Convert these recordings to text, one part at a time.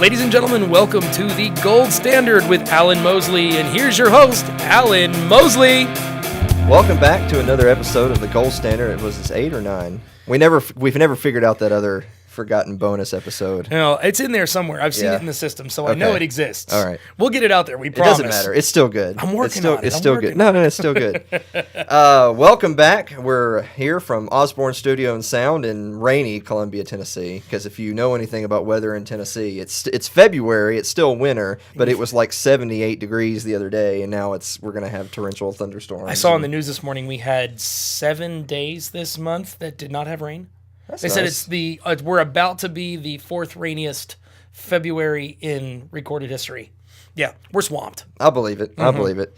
Ladies and gentlemen, welcome to the Gold Standard with Alan Mosley, and here's your host, Alan Mosley. Welcome back to another episode of the Gold Standard. Was this 8 or 9? We've never figured out that other forgotten bonus episode. No, it's in there somewhere. I've seen it in the system, so I know it exists. All right. We'll get it out there. We promise. It doesn't matter. It's still good. I'm working on it. It's still good. No, it's still good. Welcome back. We're here from Osborne Studio and Sound in rainy Columbia, Tennessee. Because if you know anything about weather in Tennessee, it's February. It's still winter, but it was like 78 degrees the other day, and now we're going to have torrential thunderstorms. I saw in the news this morning we had 7 days this month that did not have rain. They said we're about to be the fourth rainiest February in recorded history. Yeah, we're swamped. I believe it. I believe it.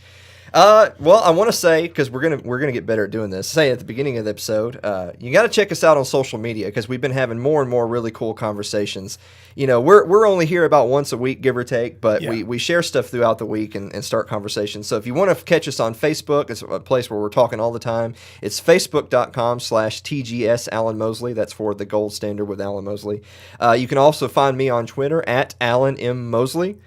Well, I want to say, because we're gonna get better at doing this, say at the beginning of the episode, you got to check us out on social media, because we've been having more and more really cool conversations. You know, we're only here about once a week, give or take, but we share stuff throughout the week and start conversations. So if you want to catch us on Facebook, it's a place where we're talking all the time. It's facebook.com/TGS Alan Mosley. That's for the Gold Standard with Alan Mosley. You can also find me on Twitter at Alan M. Mosley.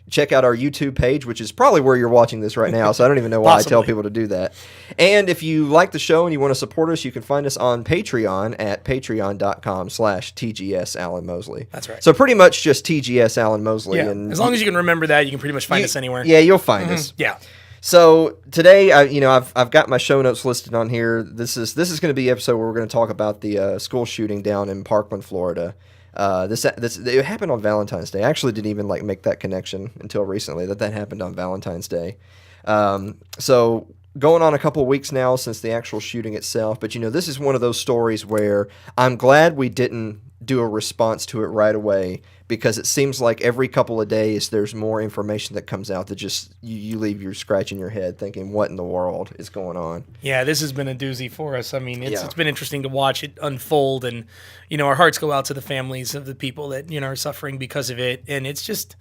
Check out our YouTube page, which is probably where you're watching this right now, so I don't even know why I tell people to do that. And if you like the show and you want to support us, you can find us on Patreon at patreon.com/TGS Alan Mosley. That's right. So pretty much just TGS Alan Mosley. Yeah. And as long as you can remember that, you can pretty much find us anywhere. Yeah, you'll find us. Yeah. So today, I've got my show notes listed on here. This is going to be the episode where we're going to talk about the school shooting down in Parkland, Florida. It happened on Valentine's Day. I actually didn't even make that connection until recently that happened on Valentine's Day. So going on a couple of weeks now since the actual shooting itself, but this is one of those stories where I'm glad we didn't do a response to it right away, because it seems like every couple of days there's more information that comes out that just you leave you scratching your head thinking, what in the world is going on? Yeah, this has been a doozy for us. I mean, it's been interesting to watch it unfold, and our hearts go out to the families of the people that are suffering because of it, and it's just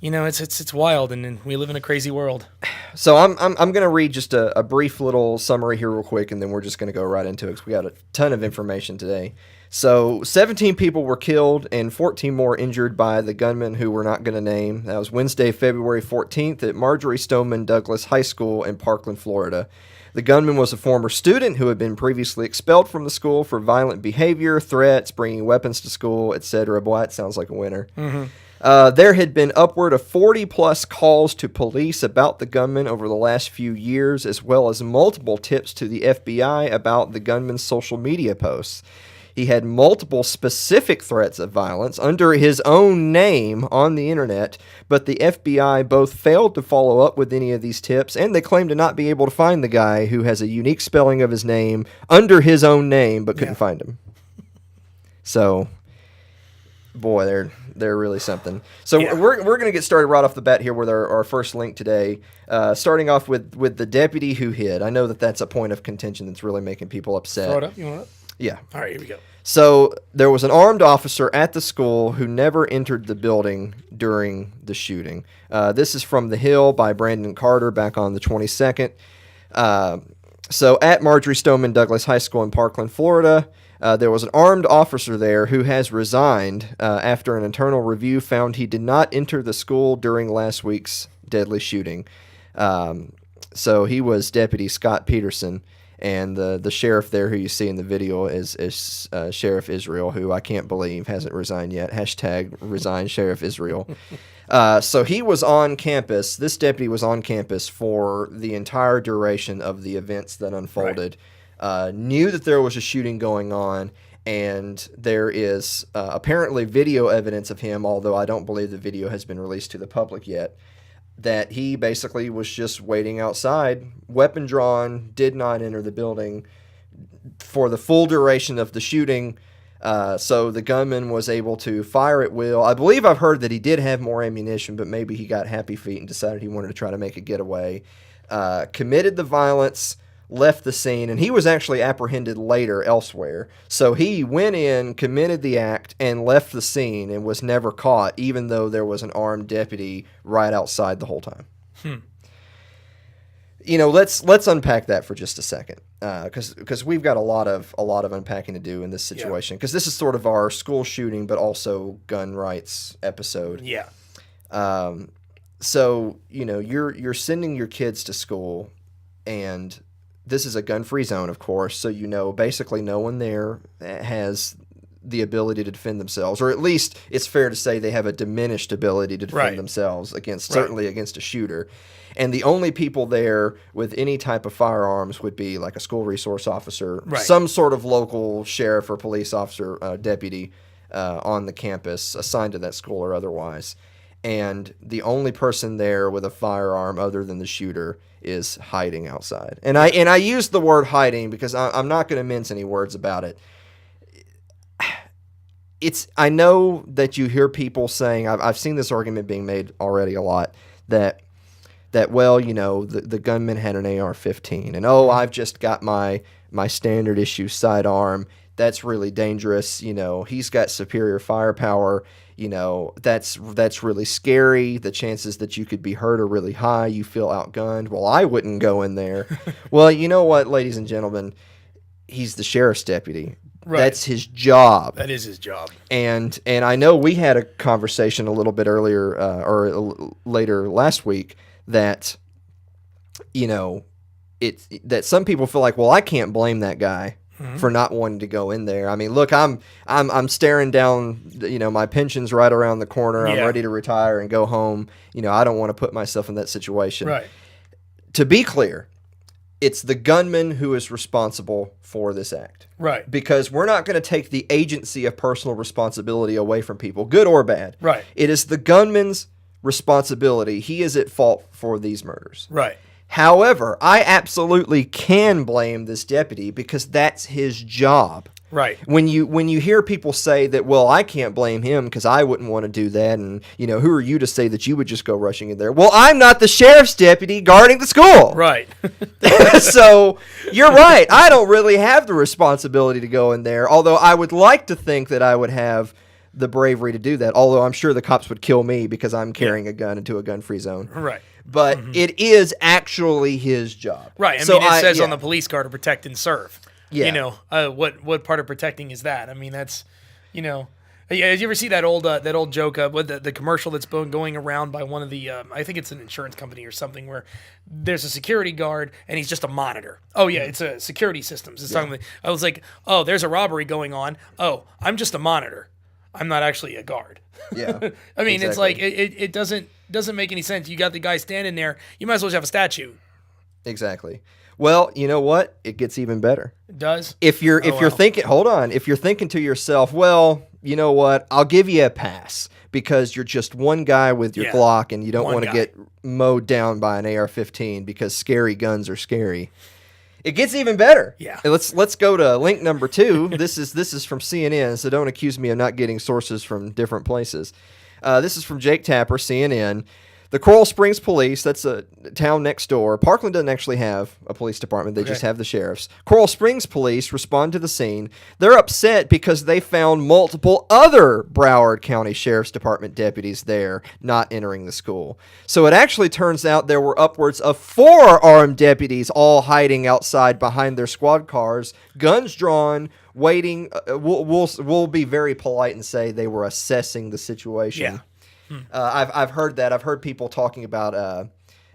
it's wild, and we live in a crazy world. So I'm going to read just a brief little summary here real quick, and then we're just going to go right into it because we got a ton of information today. So 17 people were killed and 14 more injured by the gunman who we're not going to name. That was Wednesday, February 14th at Marjory Stoneman Douglas High School in Parkland, Florida. The gunman was a former student who had been previously expelled from the school for violent behavior, threats, bringing weapons to school, etc. Boy, it sounds like a winner. Mm-hmm. There had been upward of 40-plus calls to police about the gunman over the last few years, as well as multiple tips to the FBI about the gunman's social media posts. He had multiple specific threats of violence under his own name on the internet, but the FBI both failed to follow up with any of these tips, and they claim to not be able to find the guy who has a unique spelling of his name under his own name, but couldn't find him. So, boy, they're really something. So we're going to get started right off the bat here with our first link today, starting off with the deputy who hid. I know that's a point of contention that's really making people upset. Throw it up. You want it? Yeah. All right, here we go. So there was an armed officer at the school who never entered the building during the shooting. This is from The Hill by Brandon Carter back on the 22nd. So at Marjory Stoneman Douglas High School in Parkland, Florida, there was an armed officer there who has resigned after an internal review found he did not enter the school during last week's deadly shooting. So he was Deputy Scott Peterson. And the sheriff there who you see in the video is Sheriff Israel, who I can't believe hasn't resigned yet. # resign Sheriff Israel. So he was on campus. This deputy was on campus for the entire duration of the events that unfolded. Right. Knew that there was a shooting going on, and there is apparently video evidence of him, although I don't believe the video has been released to the public yet, that he basically was just waiting outside, weapon drawn, did not enter the building for the full duration of the shooting. So the gunman was able to fire at will. I believe I've heard that he did have more ammunition, but maybe he got happy feet and decided he wanted to try to make a getaway. Committed the violence, left the scene, and he was actually apprehended later elsewhere. So he went in, committed the act, and left the scene and was never caught, even though there was an armed deputy right outside the whole time. Let's unpack that for just a second. because we've got a lot of unpacking to do in this situation, because this is sort of our school shooting but also gun rights episode. Yeah. So you're sending your kids to school, and this is a gun-free zone, of course. So basically no one there has the ability to defend themselves, or at least it's fair to say they have a diminished ability to defend themselves certainly against a shooter. And the only people there with any type of firearms would be like a school resource officer, some sort of local sheriff or police officer, deputy on the campus assigned to that school or otherwise. And the only person there with a firearm other than the shooter is hiding outside. And I use the word hiding because I'm not going to mince any words about it. I know that you hear people saying, I've seen this argument being made already a lot, that the gunman had an AR-15, and I've just got my standard issue sidearm. That's really dangerous. He's got superior firepower. That's really scary. The chances that you could be hurt are really high. You feel outgunned. Well, I wouldn't go in there. Well, you know what, ladies and gentlemen? He's the sheriff's deputy. Right. That's his job. That is his job. And I know we had a conversation a little bit earlier later last week that that some people feel like, well, I can't blame that guy for not wanting to go in there. I mean, look, I'm staring down, my pension's right around the corner. I'm ready to retire and go home. I don't want to put myself in that situation. Right. To be clear, it's the gunman who is responsible for this act. Right. Because we're not going to take the agency of personal responsibility away from people, good or bad. Right. It is the gunman's responsibility. He is at fault for these murders. Right. However, I absolutely can blame this deputy because that's his job. Right. When you hear people say that, well, I can't blame him because I wouldn't want to do that, and who are you to say that you would just go rushing in there? Well, I'm not the sheriff's deputy guarding the school. Right. So you're right. I don't really have the responsibility to go in there, although I would like to think that I would have the bravery to do that, although I'm sure the cops would kill me because I'm carrying a gun into a gun-free zone. Right. But it is actually his job. Right. It says on the police car to protect and serve. Yeah. What part of protecting is that? I mean, that's, Yeah, did you ever see that old joke with the commercial that's been going around by one of the I think it's an insurance company or something, where there's a security guard and he's just a monitor. Oh yeah, it's a security systems. It's something. I was like, oh, there's a robbery going on. Oh, I'm just a monitor. I'm not actually a guard. Yeah. I mean, It's like it doesn't make any sense. You got the guy standing there. You might as well just have a statue. Exactly. Well, you know what? It gets even better. It does? If you're thinking, hold on, if you're thinking to yourself, well, you know what? I'll give you a pass because you're just one guy with your Glock and you don't want to get mowed down by an AR-15 because scary guns are scary. It gets even better. Yeah. Let's go to link number 2. This is from CNN, so don't accuse me of not getting sources from different places. This is from Jake Tapper, CNN. The Coral Springs Police, that's a town next door. Parkland doesn't actually have a police department. They just have the sheriffs. Coral Springs Police respond to the scene. They're upset because they found multiple other Broward County Sheriff's Department deputies there not entering the school. So it actually turns out there were upwards of 4 armed deputies all hiding outside behind their squad cars, guns drawn, waiting. We'll be very polite and say they were assessing the situation. Yeah. I've heard that. I've heard people talking about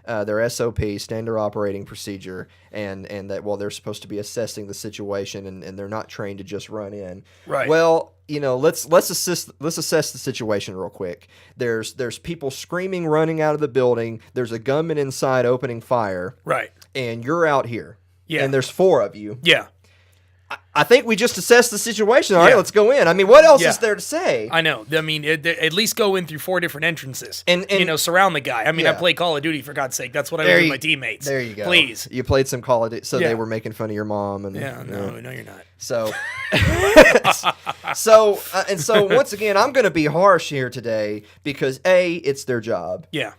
their SOP, standard operating procedure, and that, well, they're supposed to be assessing the situation and they're not trained to just run in. Right. Well, let's assess the situation real quick. There's people screaming, running out of the building. There's a gunman inside opening fire. Right. And you're out here. Yeah. And there's 4 of you. Yeah. I think we just assessed the situation. All right, let's go in. I mean, what else is there to say? I know. I mean, at least go in through 4 different entrances. And surround the guy. I mean, I play Call of Duty, for God's sake. That's what I do with my teammates. There you go. Please. You played some Call of Duty, so they were making fun of your mom. And, no, you're not. So, so once again, I'm going to be harsh here today because A, it's their job. Yeah.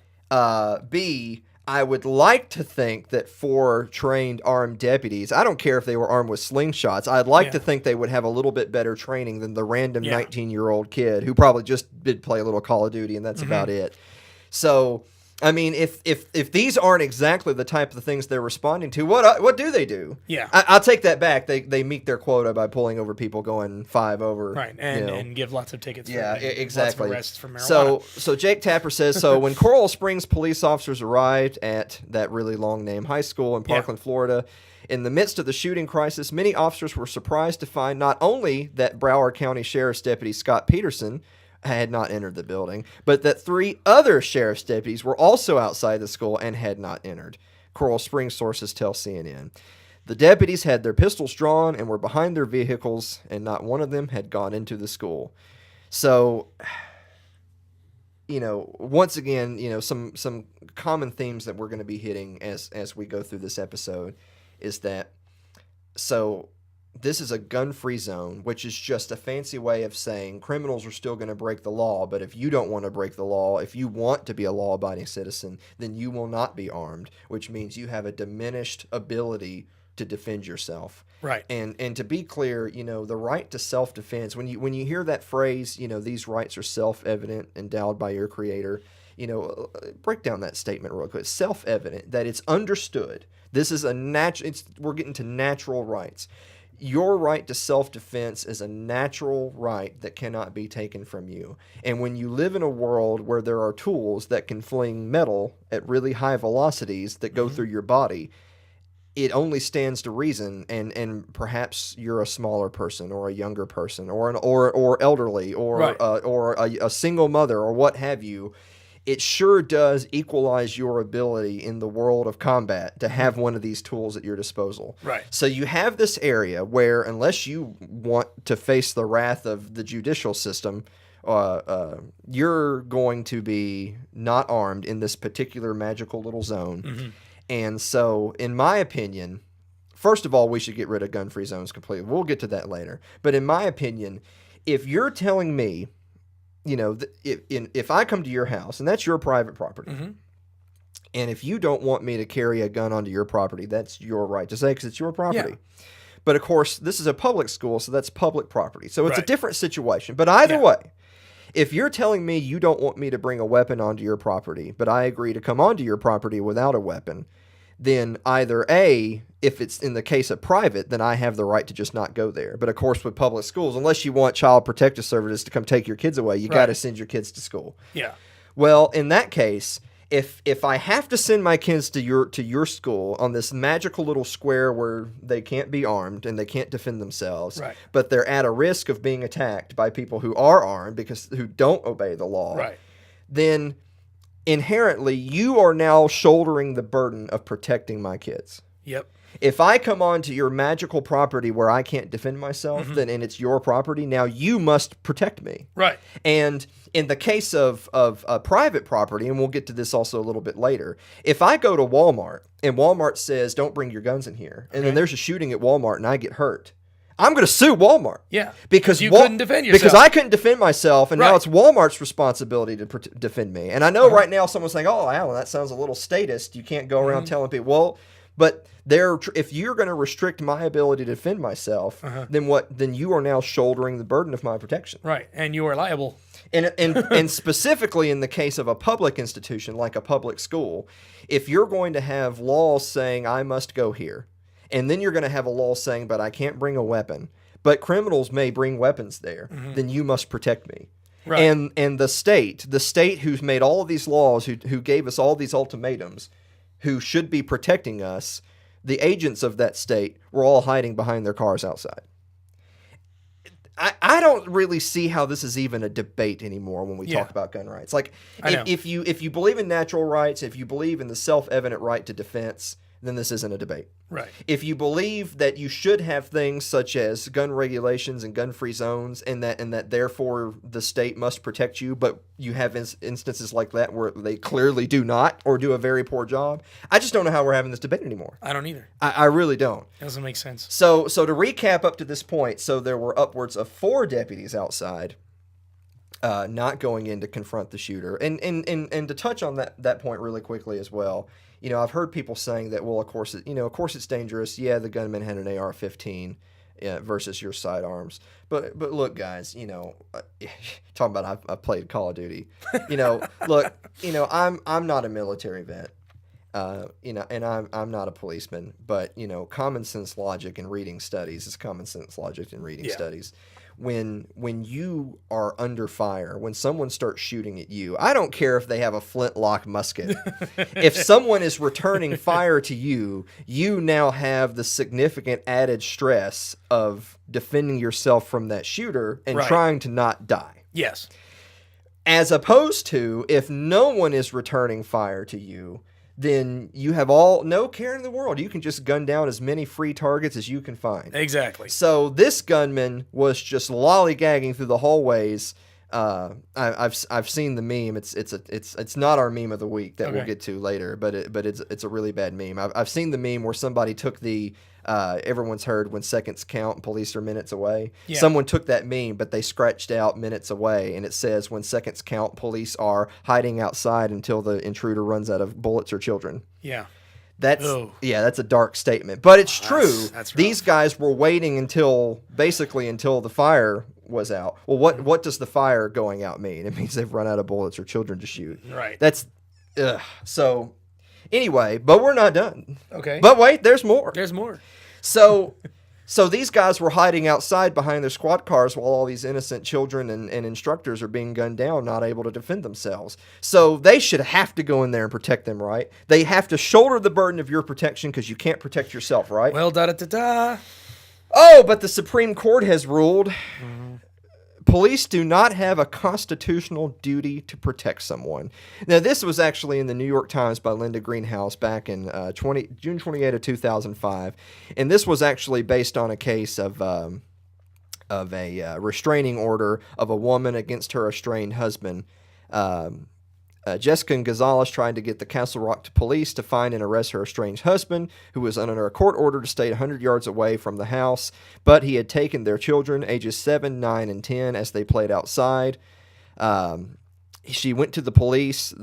B, I would like to think that 4 trained armed deputies, I don't care if they were armed with slingshots, I'd like to think they would have a little bit better training than the random 19-year-old kid who probably just did play a little Call of Duty and that's about it. So I mean, if these aren't exactly the type of things they're responding to, what do they do? Yeah. I'll take that back. They meet their quota by pulling over people going 5 over. Right, and give lots of tickets. Yeah, exactly. Lots of arrests for marijuana. So Jake Tapper says, so when Coral Springs police officers arrived at that really long name high school in Parkland, Florida, in the midst of the shooting crisis, many officers were surprised to find not only that Broward County Sheriff's Deputy Scott Peterson had not entered the building, but that 3 other sheriff's deputies were also outside the school and had not entered. Coral Springs sources tell CNN. The deputies had their pistols drawn and were behind their vehicles, and not one of them had gone into the school. So, once again, some common themes that we're going to be hitting as we go through this episode is that, so this is a gun-free zone, which is just a fancy way of saying criminals are still going to break the law, but if you don't want to break the law, if you want to be a law-abiding citizen, then you will not be armed, which means you have a diminished ability to defend yourself. Right. And to be clear, the right to self-defense, when you hear that phrase, these rights are self-evident, endowed by your creator, break down that statement real quick. Self-evident, that it's understood. This is we're getting to natural rights. Your right to self-defense is a natural right that cannot be taken from you. And when you live in a world where there are tools that can fling metal at really high velocities that go through your body, it only stands to reason, and perhaps you're a smaller person or a younger person or elderly or a single mother or what have you. It sure does equalize your ability in the world of combat to have one of these tools at your disposal. Right. So you have this area where, unless you want to face the wrath of the judicial system, you're going to be not armed in this particular magical little zone. Mm-hmm. And so, in my opinion, first of all, we should get rid of gun-free zones completely. We'll get to that later. But in my opinion, if you're telling me, if I come to your house, and that's your private property, mm-hmm. and if you don't want me to carry a gun onto your property, that's your right to say, because it's your property. Yeah. But of course, this is a public school, so that's public property. So it's a different situation. But either way, if you're telling me you don't want me to bring a weapon onto your property, but I agree to come onto your property without a weapon, then either A, if it's in the case of private, then I have the right to just not go there. But of course, with public schools, unless you want Child Protective Services to come take your kids away, you got to send your kids to school. Yeah. Well, in that case, if I have to send my kids to your school on this magical little square where they can't be armed and they can't defend themselves, but they're at a risk of being attacked by people who are armed who don't obey the law, then inherently you are now shouldering the burden of protecting my kids. Yep. If I come onto your magical property where I can't defend myself, mm-hmm. then and it's your property, now you must protect me. Right. And in the case of private property, and we'll get to this also a little bit later, if I go to Walmart and Walmart says, don't bring your guns in here, and then there's a shooting at Walmart and I get hurt, I'm going to sue Walmart. Yeah. Because you couldn't defend yourself. Because I couldn't defend myself, and now it's Walmart's responsibility to defend me. And I know right now someone's saying, oh, Alan, that sounds a little statist. You can't go around telling people, well, but if you're going to restrict my ability to defend myself, then you are now shouldering the burden of my protection. Right, and you are liable. And specifically in the case of a public institution like a public school, if you're going to have laws saying I must go here, and then you're going to have a law saying, but I can't bring a weapon, but criminals may bring weapons there, then you must protect me. Right. And the state who's made all of these laws, who gave us all these ultimatums, who should be protecting us, the agents of that state were all hiding behind their cars outside. I don't really see how this is even a debate anymore when we talk about gun rights. Like, if you believe in natural rights, if you believe in the self-evident right to defense, then this isn't a debate. Right. If you believe that you should have things such as gun regulations and gun-free zones, and that therefore the state must protect you, but you have instances like that where they clearly do not or do a very poor job, I just don't know how we're having this debate anymore. I don't either. I really don't. It doesn't make sense. So to recap up to this point, so there were upwards of 4 deputies outside, not going in to confront the shooter, and to touch on that point really quickly as well. I've heard people saying that, well, of course it's dangerous. Yeah, the gunman had an AR-15, versus your sidearms. But look, guys, talking about I played Call of Duty. Look, I'm not a military vet. And I'm not a policeman, but common sense logic and reading studies is common sense logic and reading studies. When you are under fire, when someone starts shooting at you, I don't care if they have a flintlock musket. If someone is returning fire to you, you now have the significant added stress of defending yourself from that shooter and trying to not die. Yes. As opposed to if no one is returning fire to you, then you have no care in the world. You can just gun down as many free targets as you can find. Exactly. So this gunman was just lollygagging through the hallways. I've seen the meme. It's not our meme of the week that we'll get to later, but it's a really bad meme. I've seen the meme where somebody took the everyone's heard when seconds count and police are minutes away. Yeah. Someone took that meme, but they scratched out minutes away, and it says when seconds count, police are hiding outside until the intruder runs out of bullets or children. Yeah. That's a dark statement, but it's true. That's These guys were waiting until the fire was out. Well, what does the fire going out mean? It means they've run out of bullets or children to shoot. Right. So anyway, but we're not done. Okay. But wait, there's more. There's more. So these guys were hiding outside behind their squad cars while all these innocent children and instructors are being gunned down, not able to defend themselves. So they should have to go in there and protect them, right? They have to shoulder the burden of your protection because you can't protect yourself, right? Well, da-da-da-da. Oh, but the Supreme Court has ruled police do not have a constitutional duty to protect someone. Now, this was actually in the New York Times by Linda Greenhouse back in June 28 of 2005, and this was actually based on a case of a restraining order of a woman against her estranged husband. Jessica Gonzalez tried to get the Castle Rock police to find and arrest her estranged husband, who was under a court order to stay 100 yards away from the house, but he had taken their children, ages 7, 9, and 10, as they played outside. She went to the police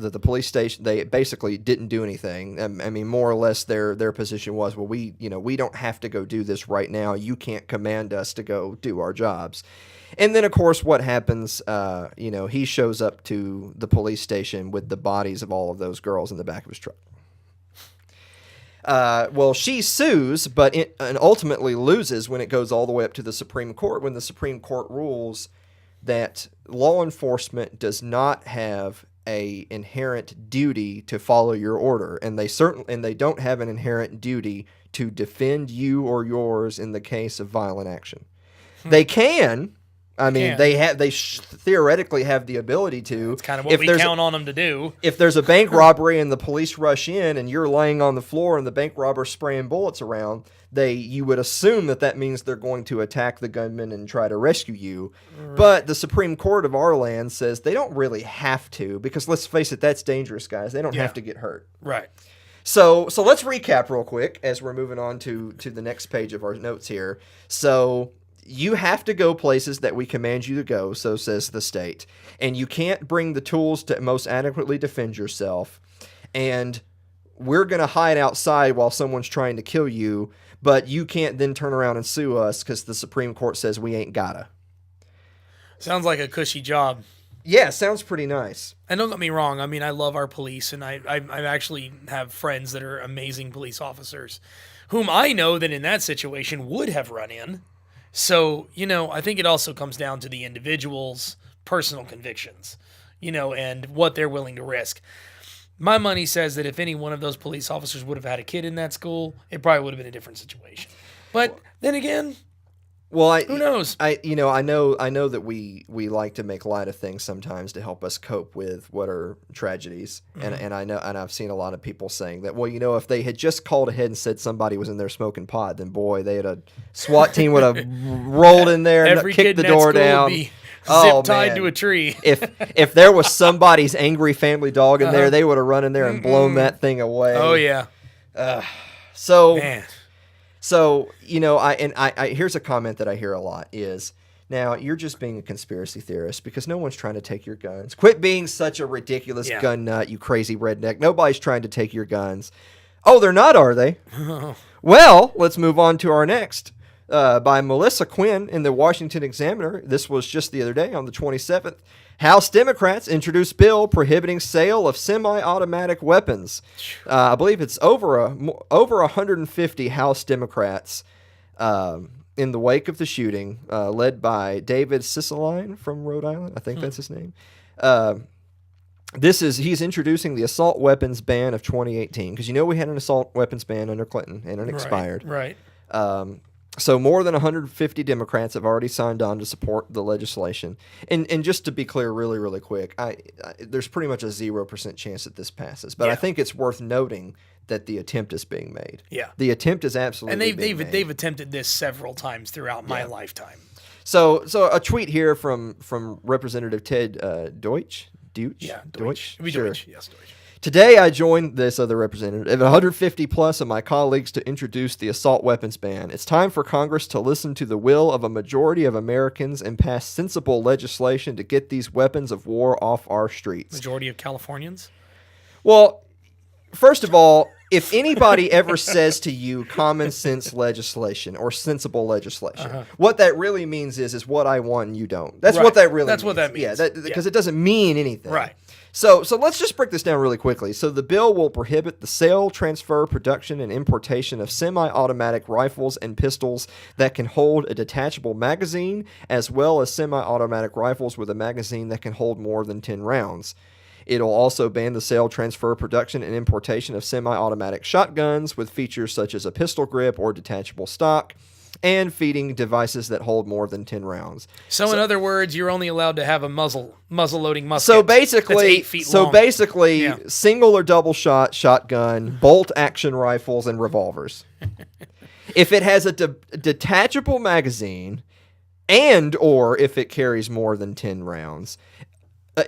station. They basically didn't do anything. I mean, more or less, their position was, well, we don't have to go do this right now. You can't command us to go do our jobs. And then, of course, what happens, he shows up to the police station with the bodies of all of those girls in the back of his truck. Well, she sues, and ultimately loses when it goes all the way up to the Supreme Court, when the Supreme Court rules that law enforcement does not have a inherent duty to follow your order, and they don't have an inherent duty to defend you or yours in the case of violent action. They can. I mean, they theoretically have the ability to. It's kind of what we count on them to do. If there's a bank robbery and the police rush in and you're laying on the floor and the bank robber's spraying bullets around, you would assume that means they're going to attack the gunman and try to rescue you. Right. But the Supreme Court of our land says they don't really have to, because let's face it, that's dangerous, guys. They don't have to get hurt. Right. So let's recap real quick as we're moving on to the next page of our notes here. So you have to go places that we command you to go, so says the state. And you can't bring the tools to most adequately defend yourself. And we're going to hide outside while someone's trying to kill you, but you can't then turn around and sue us because the Supreme Court says we ain't gotta. Sounds like a cushy job. Yeah, sounds pretty nice. And don't get me wrong. I mean, I love our police, and I actually have friends that are amazing police officers whom I know that in that situation would have run in. So, I think it also comes down to the individual's personal convictions, and what they're willing to risk. My money says that if any one of those police officers would have had a kid in that school, it probably would have been a different situation. But then again, who knows? I know that we like to make light of things sometimes to help us cope with what are tragedies. Mm-hmm. And I've seen a lot of people saying that, well, if they had just called ahead and said somebody was in there smoking pot, then boy, a SWAT team would have rolled in there and kicked the door down. Zip tied to a tree. if there was somebody's angry family dog in there, they would have run in there and blown that thing away. Oh yeah. Man. So, here's a comment that I hear a lot is, now, you're just being a conspiracy theorist because no one's trying to take your guns. Quit being such a ridiculous gun nut, you crazy redneck. Nobody's trying to take your guns. Oh, they're not, are they? Well, let's move on to our next. by Melissa Quinn in the Washington Examiner. This was just the other day on the 27th. House Democrats introduced bill prohibiting sale of semi-automatic weapons. I believe it's over 150 House Democrats in the wake of the shooting, led by David Cicilline from Rhode Island. I think that's his name. He's introducing the assault weapons ban of 2018, because we had an assault weapons ban under Clinton and it expired. Right. So more than 150 Democrats have already signed on to support the legislation. And just to be clear really, really quick, there's pretty much a 0% chance that this passes. But I think it's worth noting that the attempt is being made. Yeah. The attempt is absolutely being made. They've attempted this several times throughout my lifetime. So a tweet here from Representative Ted Deutsch. Yeah, Deutsch. Sure. Deutsch. Yes, Deutsch. Today, I joined this other representative and 150 plus of my colleagues to introduce the assault weapons ban. It's time for Congress to listen to the will of a majority of Americans and pass sensible legislation to get these weapons of war off our streets. Majority of Californians? Well, first of all, if anybody ever says to you common sense legislation or sensible legislation, what that really means is what I want and you don't. That's what that really means. That's what that means. Yeah, because it doesn't mean anything. Right. So let's just break this down really quickly. So the bill will prohibit the sale, transfer, production, and importation of semi-automatic rifles and pistols that can hold a detachable magazine, as well as semi-automatic rifles with a magazine that can hold more than 10 rounds. It'll also ban the sale, transfer, production, and importation of semi-automatic shotguns with features such as a pistol grip or detachable stock, and feeding devices that hold more than 10 rounds. So in other words, you're only allowed to have a muzzle-loading musket. So basically, that's 8 feet long. Single or double shotgun, bolt action rifles, and revolvers. If it has a detachable magazine, and or if it carries more than 10 rounds,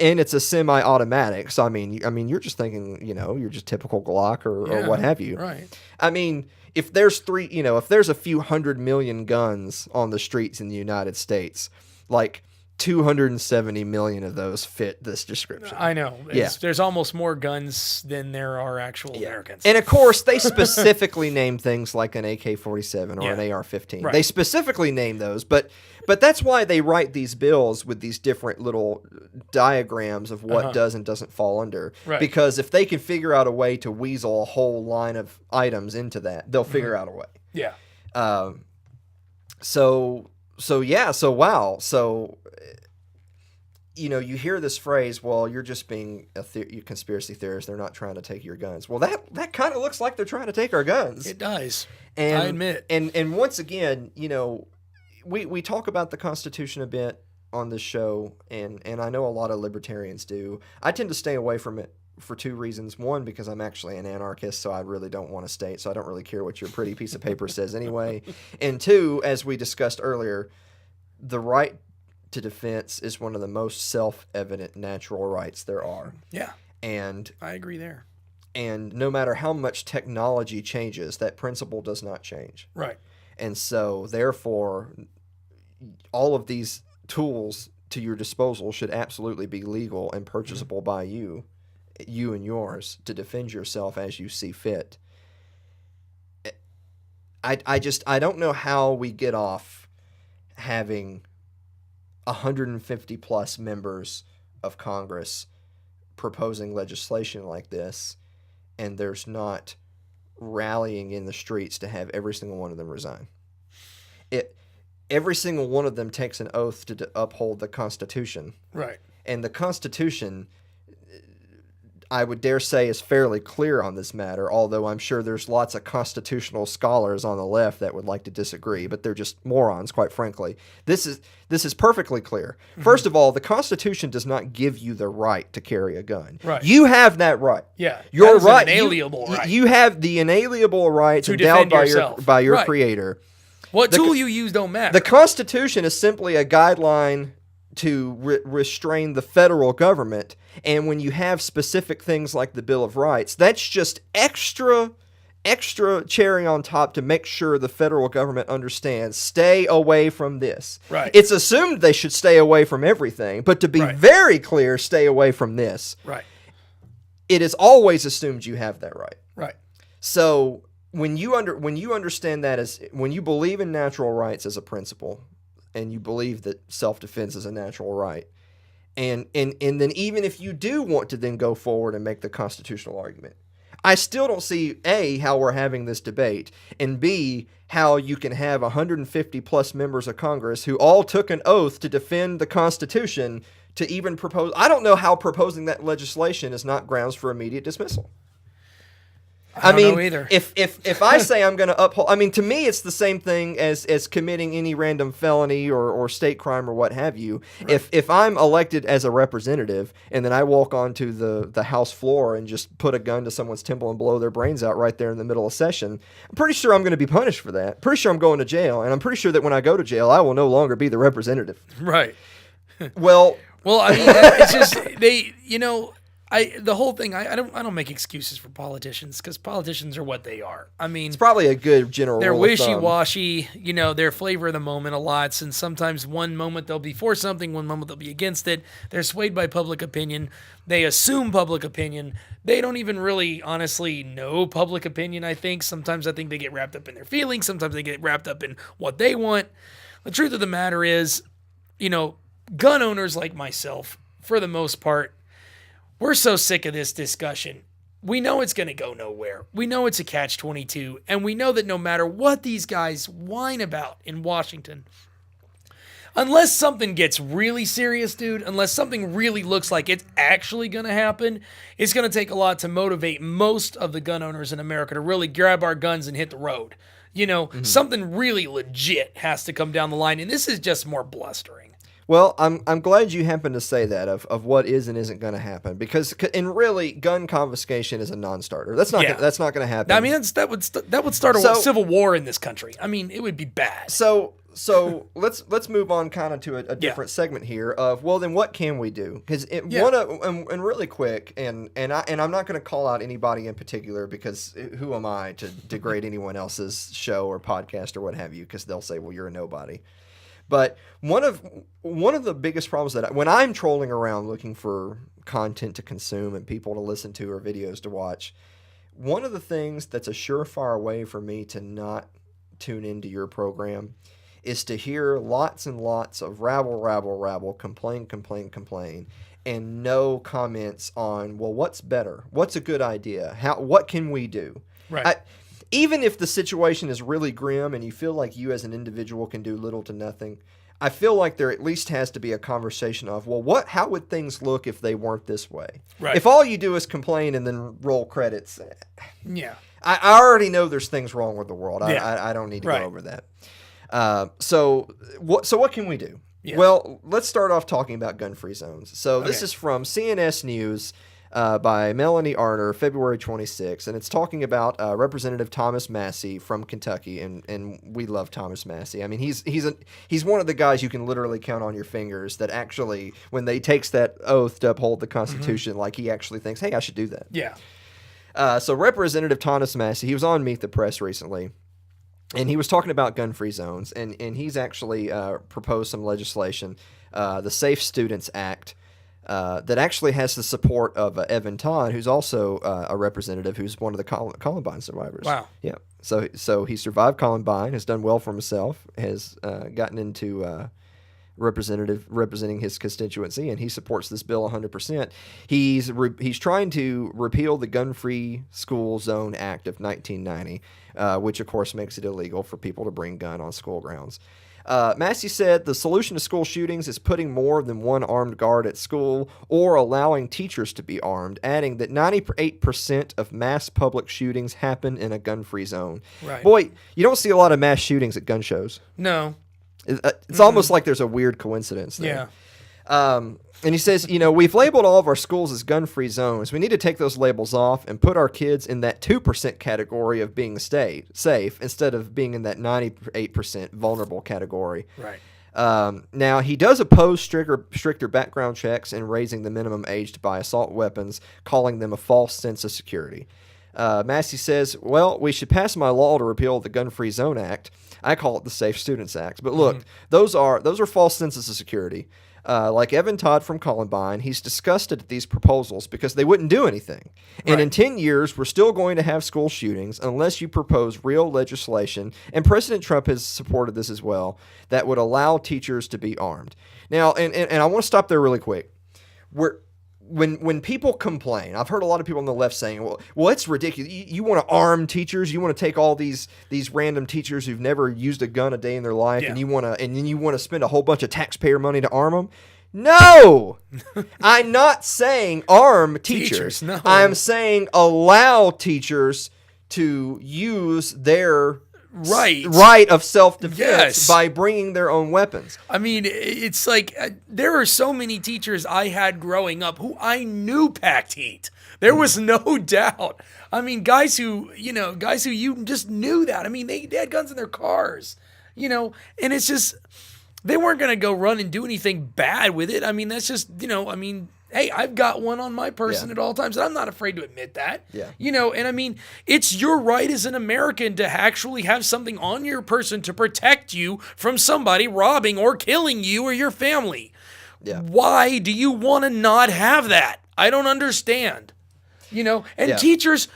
and it's a semi-automatic, so I mean, you're just thinking, you're just typical Glock or what have you. Right. I mean, if there's a few 100 million guns on the streets in the United States, like 270 million of those fit this description. I know. There's almost more guns than there are actual Americans. And of course, they specifically name things like an AK-47 or an AR-15. Right. They specifically name those, but that's why they write these bills with these different little diagrams of what does and doesn't fall under. Right. Because if they can figure out a way to weasel a whole line of items into that, they'll figure out a way. Yeah. You hear this phrase, well, you're just being a conspiracy theorist. They're not trying to take your guns. Well, that kind of looks like they're trying to take our guns. It does. And, I admit. And once again, we talk about the Constitution a bit on this show, and I know a lot of libertarians do. I tend to stay away from it for two reasons. One, because I'm actually an anarchist, so I really don't want to state, so I don't really care what your pretty piece of paper says anyway. And two, as we discussed earlier, the right to defense is one of the most self-evident natural rights there are. Yeah. And I agree there. And no matter how much technology changes, that principle does not change. Right. And so, therefore, all of these tools to your disposal should absolutely be legal and purchasable by you and yours, to defend yourself as you see fit. I don't know how we get off having 150 plus members of Congress proposing legislation like this, and there's not rallying in the streets to have every single one of them resign. Every single one of them takes an oath to uphold the Constitution. Right. And the Constitution, I would dare say, is fairly clear on this matter, although I'm sure there's lots of constitutional scholars on the left that would like to disagree, but they're just morons, quite frankly. This is perfectly clear. Mm-hmm. First of all, the Constitution does not give you the right to carry a gun. Right. You have that right. Yeah. Your right, an inalienable right. You have the inalienable rights to endowed by your right. Creator. What tool you use don't matter. The Constitution is simply a guideline to restrain the federal government, and when you have specific things like the Bill of Rights, that's just extra cherry on top to make sure the federal government understands, stay away from this. Right. It's assumed they should stay away from everything, but to be very clear, stay away from this. Right. It is always assumed you have that right. Right. So when you understand that when you believe in natural rights as a principle, and you believe that self-defense is a natural right, and then even if you do want to then go forward and make the constitutional argument, I still don't see A, how we're having this debate, and B, how you can have 150 plus members of Congress who all took an oath to defend the Constitution to even propose. I don't know how proposing that legislation is not grounds for immediate dismissal. I don't know either. If I say I'm going to uphold, to me, it's the same thing as committing any random felony or state crime or what have you. Right. If I'm elected as a representative and then I walk onto the House floor and just put a gun to someone's temple and blow their brains out right there in the middle of session, I'm pretty sure I'm going to be punished for that. Pretty sure I'm going to jail, and I'm pretty sure that when I go to jail, I will no longer be the representative. Right. Well, it's just the whole thing. I don't make excuses for politicians, because politicians are what they are. It's probably a good general. They're wishy-washy. They're flavor of the moment a lot. And sometimes one moment they'll be for something, one moment they'll be against it. They're swayed by public opinion. They assume public opinion. They don't even really, honestly, know public opinion. I think sometimes they get wrapped up in their feelings. Sometimes they get wrapped up in what they want. The truth of the matter is, gun owners like myself, for the most part, we're so sick of this discussion. We know it's going to go nowhere. We know it's a catch-22, and we know that no matter what these guys whine about in Washington, unless something gets really serious, dude, unless something really looks like it's actually going to happen, it's going to take a lot to motivate most of the gun owners in America to really grab our guns and hit the road. Something really legit has to come down the line, and this is just more blustering. Well, I'm glad you happened to say that of what is and isn't going to happen, because really gun confiscation is a non-starter. That's not going to happen. That would start a civil war in this country. It would be bad. So let's move on kind of to a different segment here of, well, then what can we do? Because and really quick, and I'm not going to call out anybody in particular, because who am I to degrade anyone else's show or podcast or what have you? Because they'll say, well, you're a nobody. But one of the biggest problems that when I'm trolling around looking for content to consume and people to listen to or videos to watch, one of the things that's a surefire way for me to not tune into your program is to hear lots and lots of rabble, complain, and no comments on, well, what's better? What's a good idea? What can we do? Right. Even if the situation is really grim and you feel like you as an individual can do little to nothing, I feel like there at least has to be a conversation of, well, how would things look if they weren't this way? Right. If all you do is complain and then roll credits, I already know there's things wrong with the world. I don't need to go over that. So what can we do? Yes. Well, let's start off talking about gun-free zones. So this is from CNS News. By Melanie Arner, February 26th, and it's talking about Representative Thomas Massie from Kentucky, and we love Thomas Massie. He's one of the guys you can literally count on your fingers that actually, when they takes that oath to uphold the Constitution, like he actually thinks, hey, I should do that. Yeah. So Representative Thomas Massie, he was on Meet the Press recently, and he was talking about gun-free zones, and he's actually proposed some legislation, the Safe Students Act, that actually has the support of Evan Todd, who's also a representative, who's one of the Columbine survivors. Wow. Yeah. So he survived Columbine, has done well for himself, has gotten into representing his constituency, and he supports this bill 100%. He's trying to repeal the Gun-Free School Zone Act of 1990, which of course makes it illegal for people to bring gun on school grounds. Massey said the solution to school shootings is putting more than one armed guard at school or allowing teachers to be armed, adding that 98% of mass public shootings happen in a gun-free zone. Right. Boy, you don't see a lot of mass shootings at gun shows. No. It's almost like there's a weird coincidence there. Yeah. And he says, we've labeled all of our schools as gun-free zones. We need to take those labels off and put our kids in that 2% category of being safe instead of being in that 98% vulnerable category. Right. Now, he does oppose stricter background checks and raising the minimum age to buy assault weapons, calling them a false sense of security. Massey says, well, we should pass my law to repeal the Gun-Free Zone Act. I call it the Safe Students Act. But look, those are false senses of security. Like Evan Todd from Columbine, he's disgusted at these proposals because they wouldn't do anything. And in 10 years, we're still going to have school shootings unless you propose real legislation, and President Trump has supported this as well, that would allow teachers to be armed. Now, and I want to stop there really quick. When people complain, I've heard a lot of people on the left saying, well, it's ridiculous. You want to arm teachers? You want to take all these random teachers who've never used a gun a day in their life, and then you want to spend a whole bunch of taxpayer money to arm them? No, I'm not saying arm teachers. No. I'm saying allow teachers to use their right of self-defense by bringing their own weapons. I mean, it's like there are so many teachers I had growing up who I knew packed heat. There was no doubt. I mean, guys who you just knew that. I mean, they had guns in their cars, and it's just they weren't going to go run and do anything bad with it. I mean, that's just, hey, I've got one on my person at all times, and I'm not afraid to admit that. Yeah. And I mean, it's your right as an American to actually have something on your person to protect you from somebody robbing or killing you or your family. Yeah. Why do you want to not have that? I don't understand. And teachers,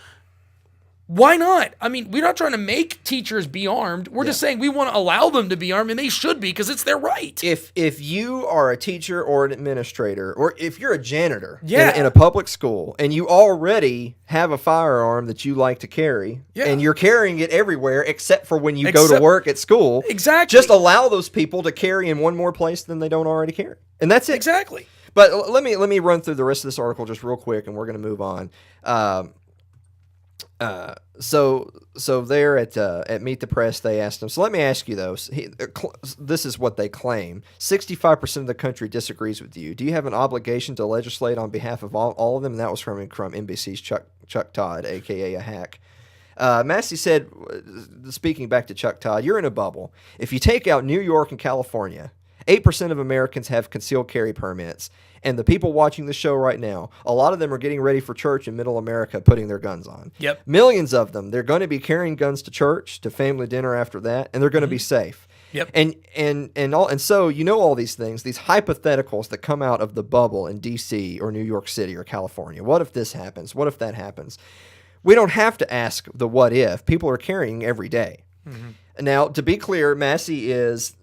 why not? I mean, we're not trying to make teachers be armed. We're just saying we want to allow them to be armed, and they should be because it's their right. If you are a teacher or an administrator, or if you're a janitor in a public school, and you already have a firearm that you like to carry, and you're carrying it everywhere except for when you go to work at school, just allow those people to carry in one more place than they don't already carry. And that's it. Exactly. But let me run through the rest of this article just real quick, and we're going to move on. So there at Meet the Press, they asked him, so let me ask you though, this is what they claim. 65% of the country disagrees with you. Do you have an obligation to legislate on behalf of all of them? And that was from NBC's Chuck Todd, a.k.a. a hack. Massey said, speaking back to Chuck Todd, you're in a bubble. If you take out New York and California, 8% of Americans have concealed carry permits. And the people watching the show right now, a lot of them are getting ready for church in middle America, putting their guns on. Yep. Millions of them, they're going to be carrying guns to church, to family dinner after that, and they're going to be safe. Yep. And so all these things, these hypotheticals that come out of the bubble in D.C. or New York City or California. What if this happens? What if that happens? We don't have to ask the what if. People are carrying every day. Mm-hmm. Now, to be clear, Massey is...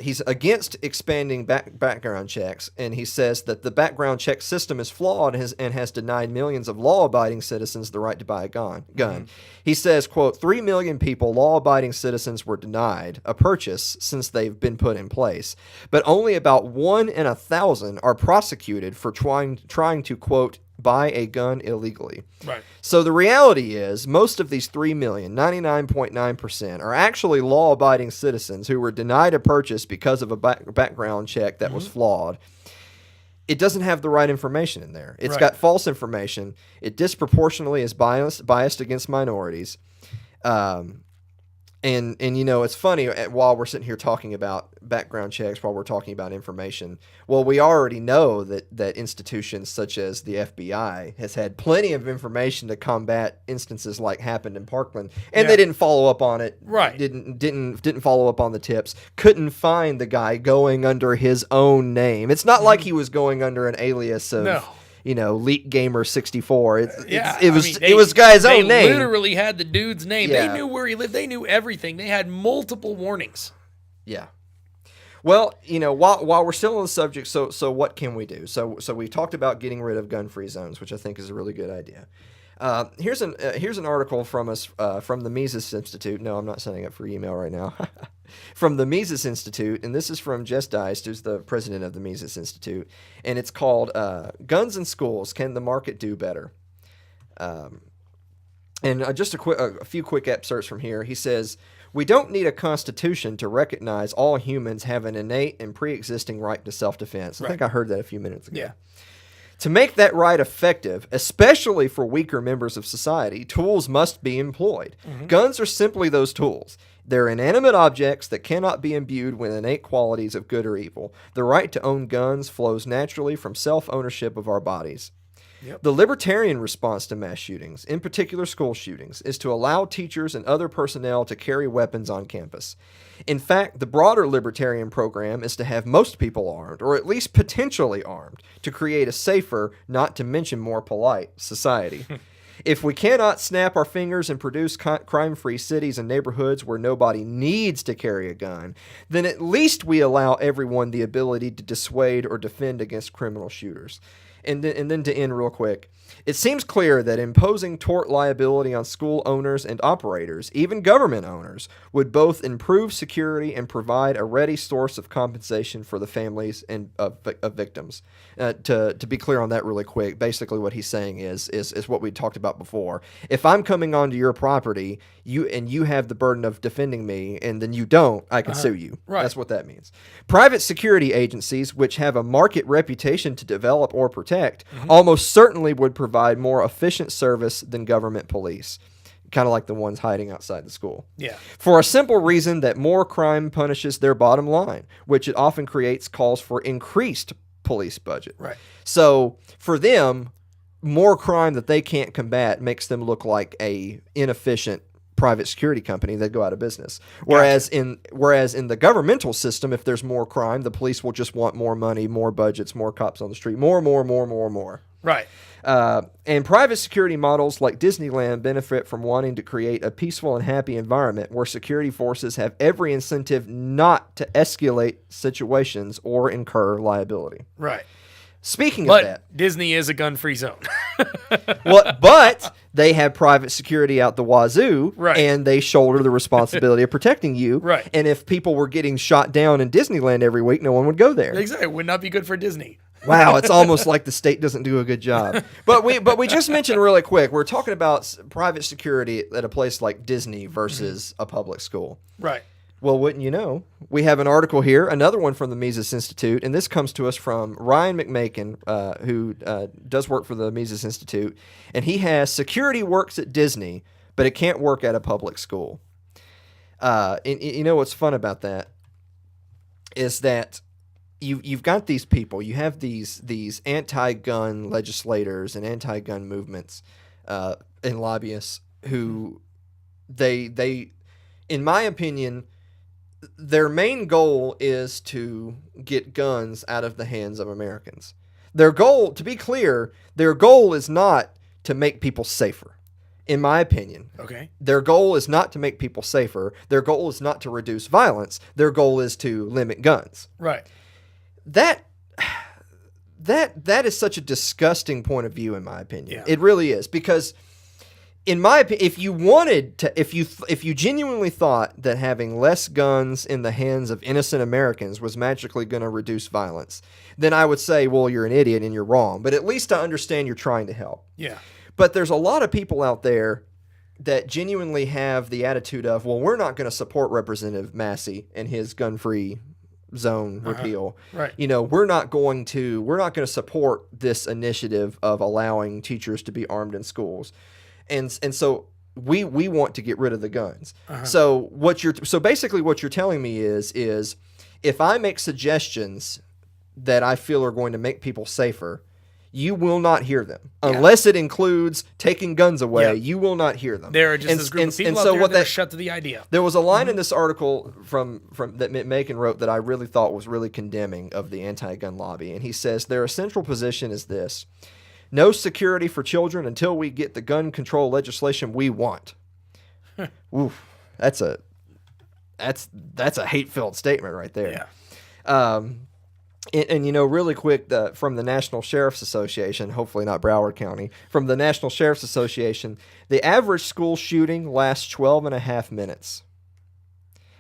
he's against expanding background checks, and he says that the background check system is flawed and has denied millions of law-abiding citizens the right to buy a gun. Mm-hmm. He says, quote, 3 million people, law-abiding citizens, were denied a purchase since they've been put in place, but only about 1 in 1,000 are prosecuted for trying to, quote, buy a gun illegally. Right. So the reality is most of these 3 million, 99.9%, are actually law-abiding citizens who were denied a purchase because of a background check that was flawed. It doesn't have the right information in there. It's got false information. It disproportionately is biased against minorities. And it's funny, while we're sitting here talking about background checks, while we're talking about information, well, we already know that institutions such as the FBI has had plenty of information to combat instances like happened in Parkland, and they didn't follow up on it. Right. Didn't follow up on the tips. Couldn't find the guy going under his own name. It's not like he was going under an alias of... No. Leak Gamer 64. It was guy's own name. They literally had the dude's name. Yeah. They knew where he lived. They knew everything. They had multiple warnings. Yeah. Well, while we're still on the subject, so what can we do? So we talked about getting rid of gun-free zones, which I think is a really good idea. Here's an article from us from the Mises Institute. No, I'm not sending it for email right now. From the Mises Institute, and this is from Jess Deist, who's the president of the Mises Institute, and it's called "Guns in Schools: Can the Market Do Better?" And just a few quick excerpts from here. He says, "We don't need a constitution to recognize all humans have an innate and pre-existing right to self-defense." I think I heard that a few minutes ago. Yeah. To make that right effective, especially for weaker members of society, tools must be employed. Mm-hmm. Guns are simply those tools. They're inanimate objects that cannot be imbued with innate qualities of good or evil. The right to own guns flows naturally from self-ownership of our bodies. Yep. The libertarian response to mass shootings, in particular school shootings, is to allow teachers and other personnel to carry weapons on campus. In fact, the broader libertarian program is to have most people armed, or at least potentially armed, to create a safer, not to mention more polite, society. If we cannot snap our fingers and produce crime-free cities and neighborhoods where nobody needs to carry a gun, then at least we allow everyone the ability to dissuade or defend against criminal shooters. And then to end real quick, it seems clear that imposing tort liability on school owners and operators, even government owners, would both improve security and provide a ready source of compensation for the families and of victims. To be clear on that really quick, basically what he's saying is what we talked about before. If I'm coming onto your property, you have the burden of defending me, and then you don't, I can sue you. Right. That's what that means. Private security agencies, which have a market reputation to develop or protect, almost certainly would provide more efficient service than government police, kind of like the ones hiding outside the school. Yeah. For a simple reason that more crime punishes their bottom line, which it often creates calls for increased police budget. Right. So for them, more crime that they can't combat makes them look like a inefficient private security company that go out of business. Whereas in the governmental system, if there's more crime, the police will just want more money, more budgets, more cops on the street, more. Right. And private security models like Disneyland benefit from wanting to create a peaceful and happy environment where security forces have every incentive not to escalate situations or incur liability. Right. Speaking of that, Disney is a gun-free zone. but they have private security out the wazoo, right, and they shoulder the responsibility of protecting you. Right. And if people were getting shot down in Disneyland every week, no one would go there. Exactly. It would not be good for Disney. Wow, it's almost like the state doesn't do a good job. But we just mentioned really quick, we're talking about private security at a place like Disney versus a public school. Right. Well, wouldn't you know? We have an article here, another one from the Mises Institute, and this comes to us from Ryan McMakin, who does work for the Mises Institute, and he has security works at Disney, but it can't work at a public school. And you know what's fun about that is that you've got these people, you have these anti-gun legislators and anti-gun movements and lobbyists who they in my opinion, their main goal is to get guns out of the hands of Americans. Their goal, to be clear, their goal is not to make people safer, in my opinion. Okay. Their goal is not to make people safer. Their goal is not to reduce violence. Their goal is to limit guns. Right. That is such a disgusting point of view, in my opinion. Yeah. It really is, because in my opinion, if you wanted to, if you genuinely thought that having less guns in the hands of innocent Americans was magically going to reduce violence, then I would say, well, you're an idiot and you're wrong. But at least I understand you're trying to help. Yeah. But there's a lot of people out there that genuinely have the attitude of, well, we're not going to support Representative Massey and his gun-free zone repeal. Right. You know, we're not going to support this initiative of allowing teachers to be armed in schools. And so we want to get rid of the guns. So basically what you're telling me is if I make suggestions that I feel are going to make people safer, you will not hear them unless it includes taking guns away. Yeah. You will not hear them. There are just this group of people out there that are shut to the idea. There was a line in this article from that Macon wrote that I really thought was really condemning of the anti-gun lobby, and he says their essential position is this: no security for children until we get the gun control legislation we want. Oof, that's a hate-filled statement right there. Yeah. And you know, really quick, from the National Sheriff's Association, hopefully not Broward County, from the National Sheriff's Association, the average school shooting lasts 12 and a half minutes.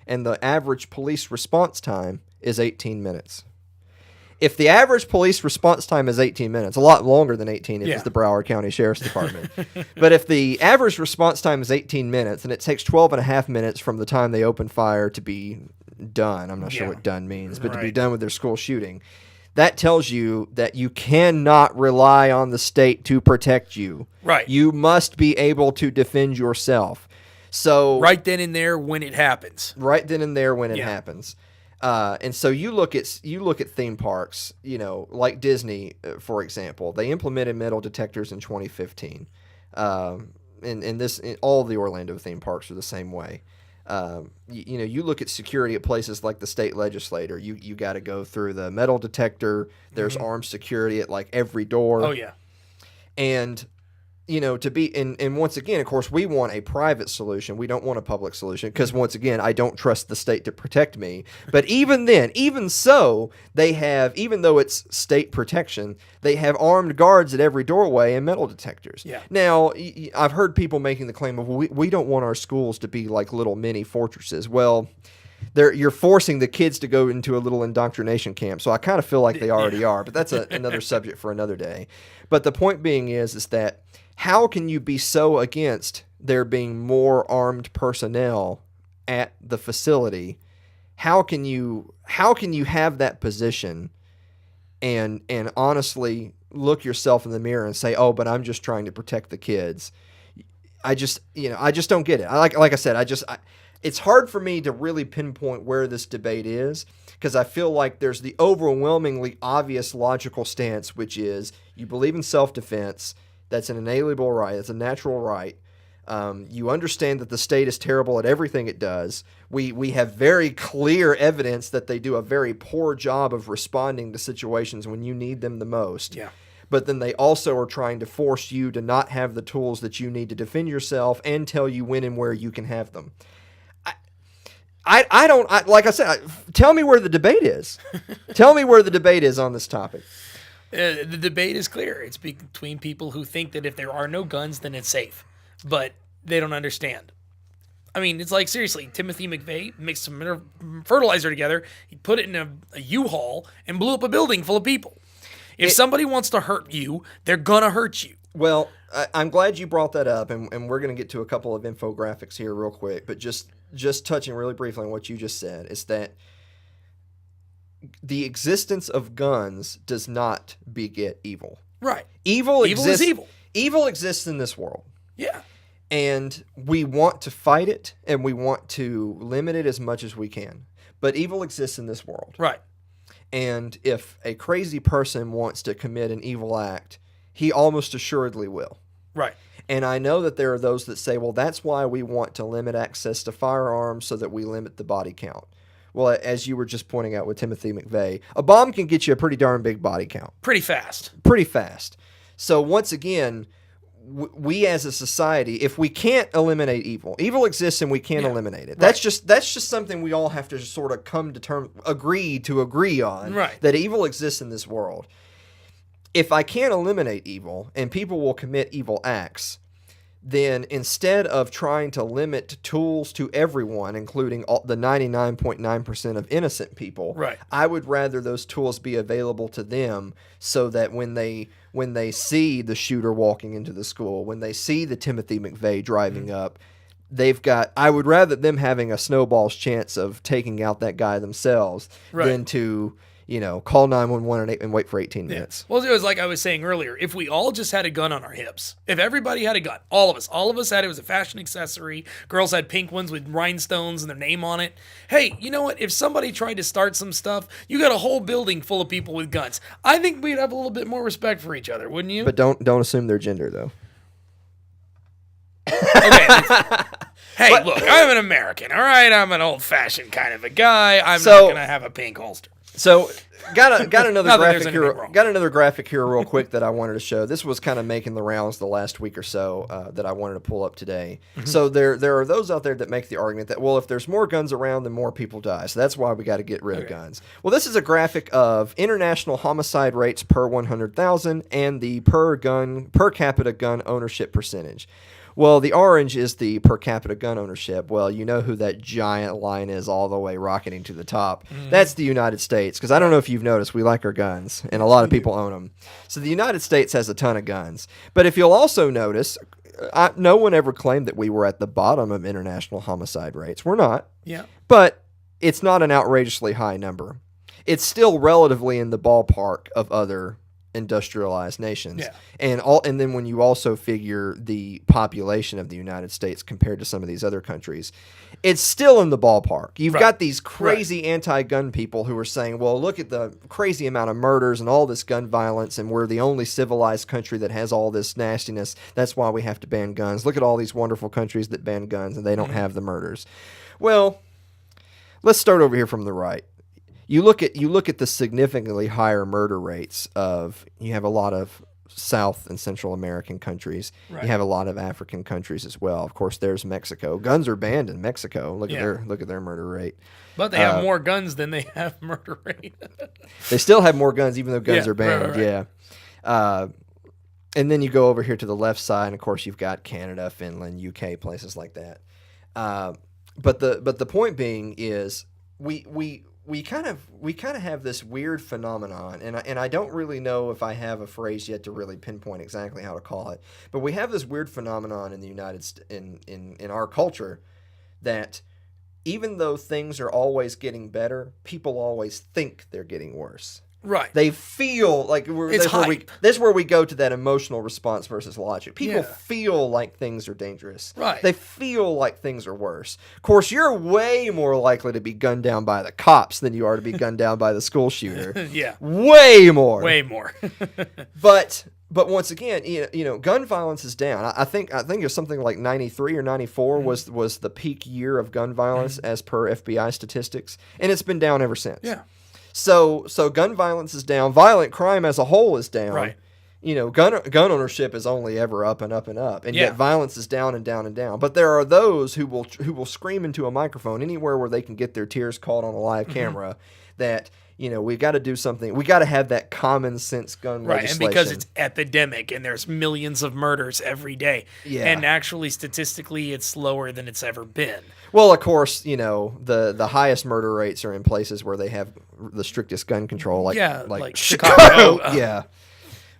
And the average police response time is 18 minutes. If the average police response time is 18 minutes, a lot longer than 18 if it's the Broward County Sheriff's Department. But if the average response time is 18 minutes and it takes 12 and a half minutes from the time they open fire to be done, I'm not sure what done means, but to be done with their school shooting, that tells you that you cannot rely on the state to protect you. Right. You must be able to defend yourself. So right then and there when it happens. Right then and there when it happens. And so you look at theme parks, like Disney, for example. They implemented metal detectors in 2015. And all of the Orlando theme parks are the same way. You look at security at places like the state legislature. You got to go through the metal detector. There's armed security at like every door. Oh yeah. And and once again, of course, we want a private solution. We don't want a public solution because, once again, I don't trust the state to protect me. But even then, even so, they have, even though it's state protection, they have armed guards at every doorway and metal detectors. Yeah. Now, I've heard people making the claim of, we don't want our schools to be like little mini fortresses. Well, you're forcing the kids to go into a little indoctrination camp. So I kind of feel like they already are. But that's another subject for another day. But the point being is that how can you be so against there being more armed personnel at the facility? How can you have that position and honestly look yourself in the mirror and say, "Oh, but I'm just trying to protect the kids"? I just don't get it. Like I said, it's hard for me to really pinpoint where this debate is because I feel like there's the overwhelmingly obvious logical stance, which is you believe in self-defense. That's an inalienable right. That's a natural right. You understand that the state is terrible at everything it does. We have very clear evidence that they do a very poor job of responding to situations when you need them the most. Yeah. But then they also are trying to force you to not have the tools that you need to defend yourself and tell you when and where you can have them. Like I said, tell me where the debate is. Tell me where the debate is on this topic. The debate is clear. It's between people who think that if there are no guns, then it's safe. But they don't understand. I mean, it's like, seriously, Timothy McVeigh mixed some fertilizer together. He put it in a U-Haul and blew up a building full of people. If somebody wants to hurt you, they're going to hurt you. Well, I'm glad you brought that up, and we're going to get to a couple of infographics here real quick. But just touching really briefly on what you just said is that the existence of guns does not beget evil. Right. Evil exists. Is evil. Evil exists in this world. Yeah. And we want to fight it, and we want to limit it as much as we can. But evil exists in this world. Right. And if a crazy person wants to commit an evil act, he almost assuredly will. Right. And I know that there are those that say, well, that's why we want to limit access to firearms so that we limit the body count. Well, as you were just pointing out with Timothy McVeigh, a bomb can get you a pretty darn big body count. Pretty fast. So once again, we as a society, if we can't eliminate evil exists and we can't eliminate it. That's just something we all have to sort of agree on. Right. That evil exists in this world. If I can't eliminate evil and people will commit evil acts, then instead of trying to limit tools to everyone, including the 99.9% of innocent people, right, I would rather those tools be available to them so that when they see the shooter walking into the school, when they see the Timothy McVeigh driving up, I would rather them having a snowball's chance of taking out that guy themselves than to call 911 and wait for 18 minutes. Well, it was like I was saying earlier. If we all just had a gun on our hips, if everybody had a gun, all of us had it was a fashion accessory. Girls had pink ones with rhinestones and their name on it. Hey, you know what? If somebody tried to start some stuff, you got a whole building full of people with guns. I think we'd have a little bit more respect for each other, wouldn't you? But don't assume their gender, though. Okay. Hey, look, I'm an American, all right? I'm an old-fashioned kind of a guy. I'm not going to have a pink holster. So, got another graphic here. Got another graphic here, real quick, that I wanted to show. This was kind of making the rounds the last week or so that I wanted to pull up today. Mm-hmm. So there are those out there that make the argument that, well, if there's more guns around, then more people die. So that's why we got to get rid of guns. Well, this is a graphic of international homicide rates per 100,000 and the per capita gun ownership percentage. Well, the orange is the per capita gun ownership. Well, you know who that giant line is all the way rocketing to the top. Mm. That's the United States, because I don't know if you've noticed, we like our guns, and a lot of people own them. So the United States has a ton of guns. But if you'll also notice, no one ever claimed that we were at the bottom of international homicide rates. We're not. Yeah. But it's not an outrageously high number. It's still relatively in the ballpark of other industrialized nations. Yeah. And then when you also figure the population of the United States compared to some of these other countries, it's still in the ballpark. You've got these crazy anti-gun people who are saying, well, look at the crazy amount of murders and all this gun violence, and we're the only civilized country that has all this nastiness. That's why we have to ban guns. Look at all these wonderful countries that ban guns and they don't have the murders. Well, let's start over here from the right. You look at the significantly higher murder rates of, you have a lot of South and Central American countries. Right. You have a lot of African countries as well. Of course, there's Mexico. Guns are banned in Mexico. Look at their murder rate. But they have more guns than they have murder rate. They still have more guns, even though guns are banned. Right. Yeah. And then you go over here to the left side, and of course you've got Canada, Finland, UK, places like that. But the point being is we kind of have this weird phenomenon, and I don't really know if I have a phrase yet to really pinpoint exactly how to call it. But we have this weird phenomenon in the in our culture that even though things are always getting better, people always think they're getting worse. Right. They feel like that's where we go to that emotional response versus logic. People feel like things are dangerous. Right. They feel like things are worse. Of course, you're way more likely to be gunned down by the cops than you are to be gunned down by the school shooter. Yeah. Way more. Way more. But once again, gun violence is down. I think it was something like 93 or 94 was the peak year of gun violence as per FBI statistics, and it's been down ever since. Yeah. So gun violence is down. Violent crime as a whole is down. Right. Gun ownership is only ever up and up and up, and yet violence is down and down and down. But there are those who will scream into a microphone anywhere where they can get their tears caught on a live camera that we've got to do something. We got to have that common sense gun legislation. And because it's epidemic and there's millions of murders every day. Yeah. And actually, statistically, it's lower than it's ever been. Well, of course, the highest murder rates are in places where they have the strictest gun control, like Chicago. Yeah.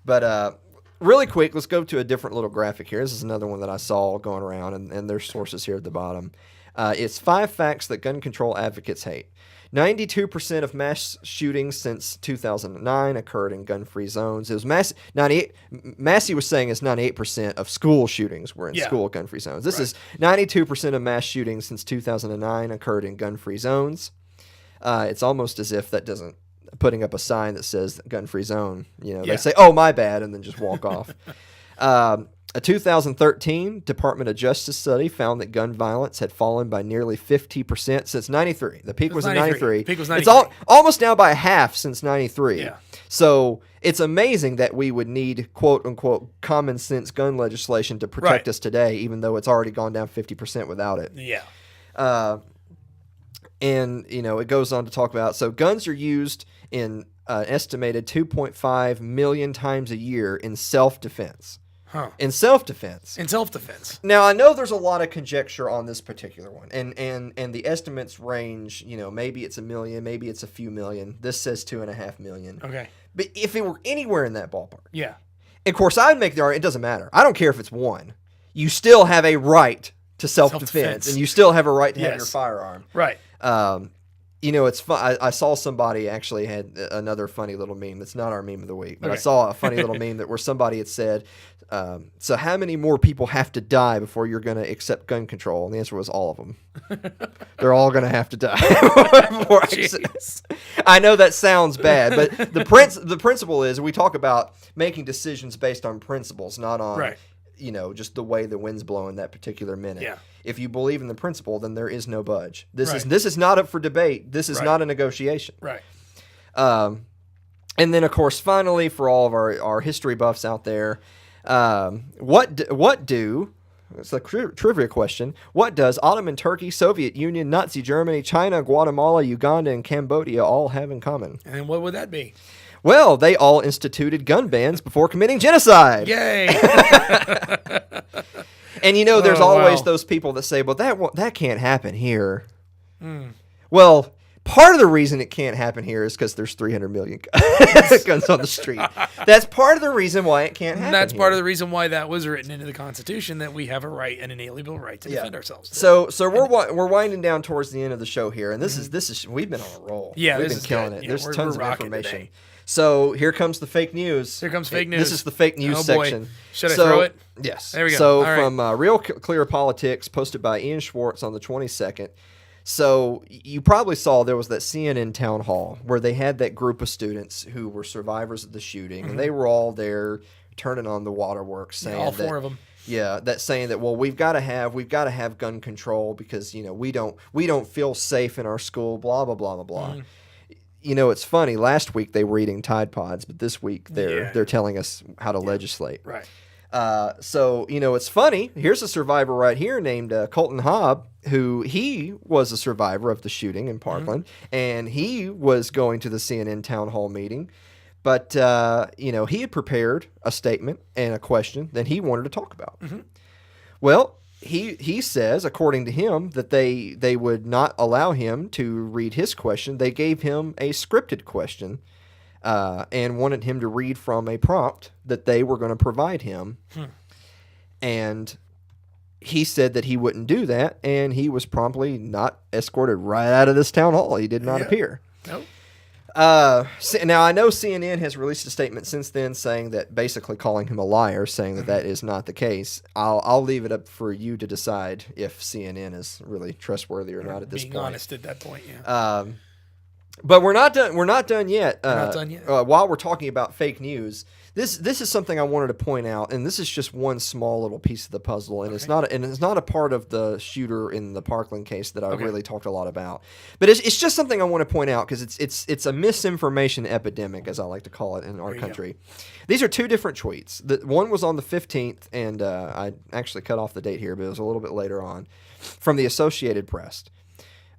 But really quick, let's go to a different little graphic here. This is another one that I saw going around, and there's sources here at the bottom. It's 5 facts that gun control advocates hate. 92% of mass shootings since 2009 occurred in gun-free zones. It was Massey was saying it's 98% of school shootings were in school gun-free zones. This is 92% of mass shootings since 2009 occurred in gun-free zones. It's almost as if that doesn't, putting up a sign that says gun-free zone, they say, oh, my bad, and then just walk off. A 2013 Department of Justice study found that gun violence had fallen by nearly 50% since 93. The peak was in 93. Peak was 93. It's almost down by half since 93. Yeah. So it's amazing that we would need, quote unquote, common sense gun legislation to protect us today, even though it's already gone down 50% without it. Yeah. And, it goes on to talk about, so guns are used in an estimated 2.5 million times a year in self-defense. Huh. In self-defense. Now, I know there's a lot of conjecture on this particular one, and the estimates range, maybe it's 1 million, maybe it's a few million. This says 2.5 million. Okay. But if it were anywhere in that ballpark. Yeah. Of course, I would make the argument, it doesn't matter. I don't care if it's 1. You still have a right to self-defense, and you still have a right to have your firearm. Right. It's fun. I saw somebody actually had another funny little meme. That's not our meme of the week, but I saw a funny little meme where somebody had said, so how many more people have to die before you're going to accept gun control? And the answer was all of them. They're all going to have to die. I know that sounds bad, but the principle is we talk about making decisions based on principles, not on just the way the wind's blowing that particular minute. Yeah. If you believe in the principle, then there is no budge. This is not up for debate. This is not a negotiation. Right. And then, of course, finally, for all of our history buffs out there, it's a trivia question. What does Ottoman Turkey, Soviet Union, Nazi Germany, China, Guatemala, Uganda, and Cambodia all have in common? And what would that be? Well, they all instituted gun bans before committing genocide. Yay! And there's always those people that say, well, that can't happen here. Well, part of the reason it can't happen here is because there's 300 million guns on the street. That's part of the reason why it can't happen. That's part of the reason why that was written into the Constitution, that we have a right, an inalienable right to defend ourselves. So we're winding down towards the end of the show here, and this is we've been on a roll. Yeah, we've been killing good. it. There's tons of information. Today. So here comes the fake news. Here comes fake news. This is the fake news section. Boy. Should I throw it? Yes. There we go. So All right. from Real Clear Politics, posted by Ian Schwartz on the 22nd. So you probably saw there was that CNN town hall where they had that group of students who were survivors of the shooting, and they were all there turning on the waterworks, saying all four of them. Yeah, that's saying that, well, we've got to have gun control because we don't feel safe in our school. Blah blah blah blah blah. It's funny. Last week they were eating Tide Pods, but this week they're telling us how to legislate. Right. So it's funny. Here's a survivor right here named Colton Hobb, who he was a survivor of the shooting in Parkland, and he was going to the CNN town hall meeting. But, he had prepared a statement and a question that he wanted to talk about. Well, he says, according to him, that they would not allow him to read his question. They gave him a scripted question and wanted him to read from a prompt that they were going to provide him. And he said that he wouldn't do that, and he was promptly not escorted right out of this town hall. He did not appear. Nope. Now, I know CNN has released a statement since then saying that, basically calling him a liar, saying that that is not the case. I'll leave it up for you to decide if CNN is really trustworthy or not at this point. Being honest at that point, yeah. But we're not done. We're not done yet. Not done yet. While we're talking about fake news, this is something I wanted to point out, and this is just one small little piece of the puzzle, and it's not a part of the shooter in the Parkland case that I really talked a lot about. But it's just something I want to point out because it's a misinformation epidemic, as I like to call it in our country. These are two different tweets. One was on the 15th, and I actually cut off the date here, but it was a little bit later on, from the Associated Press.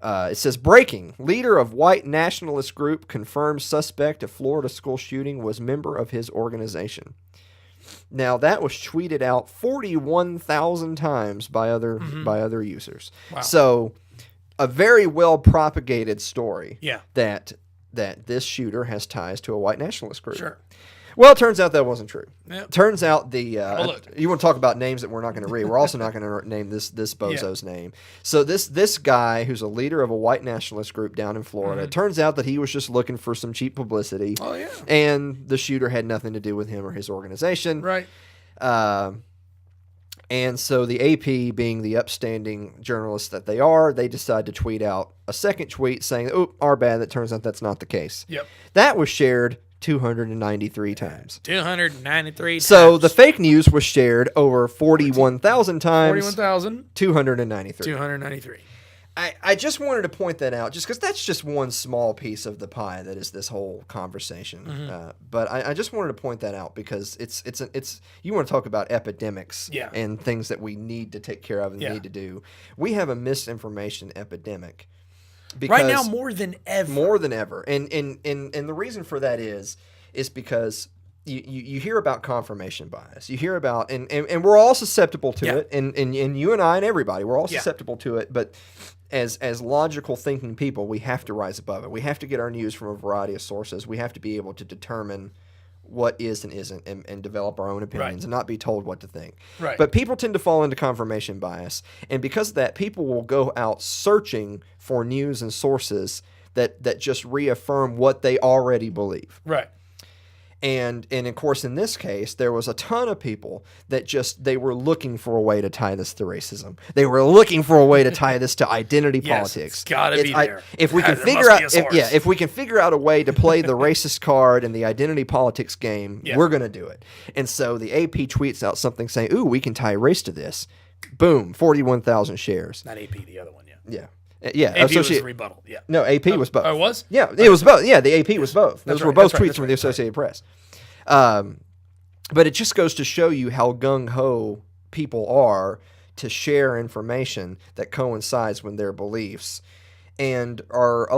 It says, breaking. Leader of white nationalist group confirms suspect of Florida school shooting was member of his organization. Now, that was tweeted out 41,000 times by other users. Wow. So, a very well propagated story that this shooter has ties to a white nationalist group. Sure. Well, it turns out that wasn't true. Yep. Turns out you want to talk about names that we're not going to read. We're also not going to name this bozo's name. So this guy who's a leader of a white nationalist group down in Florida, it turns out that he was just looking for some cheap publicity. Oh, yeah. And the shooter had nothing to do with him or his organization. Right. And so the AP, being the upstanding journalists that they are, they decide to tweet out a second tweet saying, "Oh, our bad. That turns out that's not the case." Yep. That was shared 293 times. 293 times. So the fake news was shared over 41,000 times. 41,000. 293. 293. I just wanted to point that out just because that's just one small piece of the pie that is this whole conversation. But I just wanted to point that out because it's you want to talk about epidemics and things that we need to take care of and need to do. We have a misinformation epidemic. Right now, more than ever. And the reason for that is because you hear about confirmation bias. You hear about, and we're all susceptible to it. And you and I and everybody, we're all susceptible to it. But as logical thinking people, we have to rise above it. We have to get our news from a variety of sources. We have to be able to determine what is and isn't and develop our own opinions and not be told what to think. Right. But people tend to fall into confirmation bias. And because of that, people will go out searching for news and sources that just reaffirm what they already believe. Right. And of course, in this case, there was a ton of people that they were looking for a way to tie this to racism. They were looking for a way to tie this to identity politics. It's gotta be there. If we can figure out, if we can figure out a way to play the racist card and the identity politics game, we're going to do it. And so the AP tweets out something saying, "Ooh, we can tie race to this." Boom, 41,000 shares. Not AP, the other one, Yeah. Yeah, AP was a rebuttal. Yeah. No, AP was both. Oh, it was? Yeah, it was both. Yeah, the AP was both. Those were both tweets from the Associated Press. But it just goes to show you how gung-ho people are to share information that coincides with their beliefs and are